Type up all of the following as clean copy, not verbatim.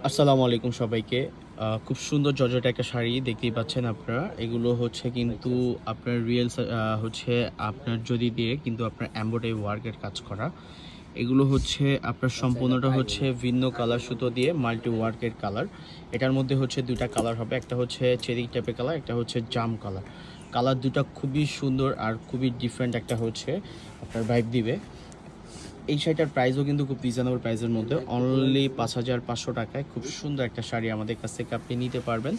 আসসালামু আলাইকুম সবাইকে। খুব সুন্দর জর্জেট একটা শাড়ি দেখতেই পাচ্ছেন আপনারা। এগুলো হচ্ছে কিন্তু আপনার হচ্ছে আপনার জরি দিয়ে কিন্তু আপনার এমব্রয়ডারি ওয়ার্কের কাজ করা। এগুলো হচ্ছে আপনার সম্পূর্ণটা হচ্ছে ভিন্ন কালার সুতো দিয়ে মাল্টি ওয়ার্কের কালার। এটার মধ্যে হচ্ছে ২ টা কালার হবে। একটা হচ্ছে চেরি টাইপের কালার, একটা হচ্ছে জাম কালার। কালার ২ টা খুবই সুন্দর আর খুবই ডিফারেন্ট একটা হচ্ছে আপনার ভাইব দিবে। এই শাড়িটার প্রাইসও কিন্তু খুব রিজনেবল প্রাইসের মধ্যে, অনলি ৫,৫০০ টাকায় খুব সুন্দর একটা শাড়ি আমাদের কাছ থেকে আপনি নিতে পারবেন।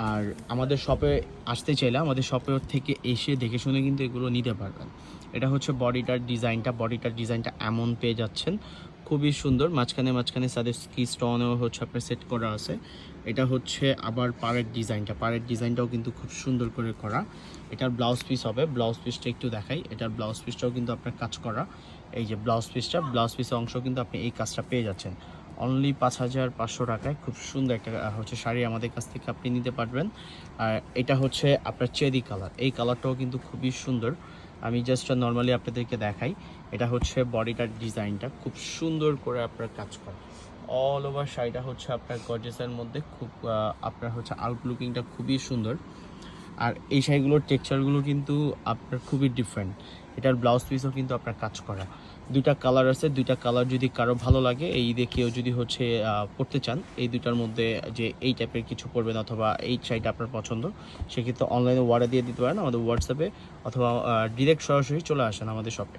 আর আমাদের শপে আসতে চাইলে আমাদের শপের থেকে এসে দেখে শুনে কিন্তু এগুলো নিতে পারবেন। এটা হচ্ছে বডিটার ডিজাইনটা এমন পেয়ে যাচ্ছেন, খুবই সুন্দর। মাঝখানে সাথে স্কি স্টোনও হচ্ছে আপনার সেট করা আছে। এটা হচ্ছে আবার পাড়ের ডিজাইনটাও কিন্তু খুব সুন্দর করে করা। এটার ব্লাউজ পিস হবে, ব্লাউজ পিসটা একটু দেখাই। এটার ব্লাউজ পিসটাও কিন্তু আপনার কাজ করা। এই যে ব্লাউজ পিসের অংশ কিন্তু আপনি এই কাজটা পেয়ে যাচ্ছেন অনলি ৫,৫০০ টাকায়। খুব সুন্দর একটা হচ্ছে শাড়ি আমাদের কাছ থেকে আপনি নিতে পারবেন। আর এটা হচ্ছে আপনার চেরি কালার, এই কালারটাও কিন্তু খুবই সুন্দর। আমি জাস্ট নর্মালি আপনাদেরকে দেখাই। এটা হচ্ছে বডিটার ডিজাইনটা খুব সুন্দর করে আপনার কাজ করা। অল ওভার শাড়িটা হচ্ছে আপনার গর্জিয়াসের মধ্যে খুব আপনার হচ্ছে আউটলুকিংটা খুবই সুন্দর। আর এই শাড়িগুলোর টেক্সচারগুলো কিন্তু আপনার খুবই ডিফারেন্ট। এটার ব্লাউজ পিসও কিন্তু আপনার কাজ করা। ২টা কালার আছে, ২টা কালার যদি কারো ভালো লাগে, এই ঈদে কেউ যদি হচ্ছে পড়তে চান, এই ২টার মধ্যে যে এই টাইপের কিছু পরবেন অথবা এই শাড়িটা আপনার পছন্দ, সেক্ষেত্রে অনলাইনে অর্ডার দিয়ে দিতে পারেন আমাদের হোয়াটসঅ্যাপে, অথবা ডিরেক্ট সরাসরি চলে আসেন আমাদের শপে।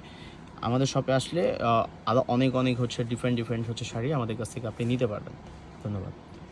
আমাদের শপে আসলে আরও অনেক হচ্ছে ডিফারেন্ট হচ্ছে শাড়ি আমাদের কাছ থেকে আপনি নিতে পারবেন। ধন্যবাদ।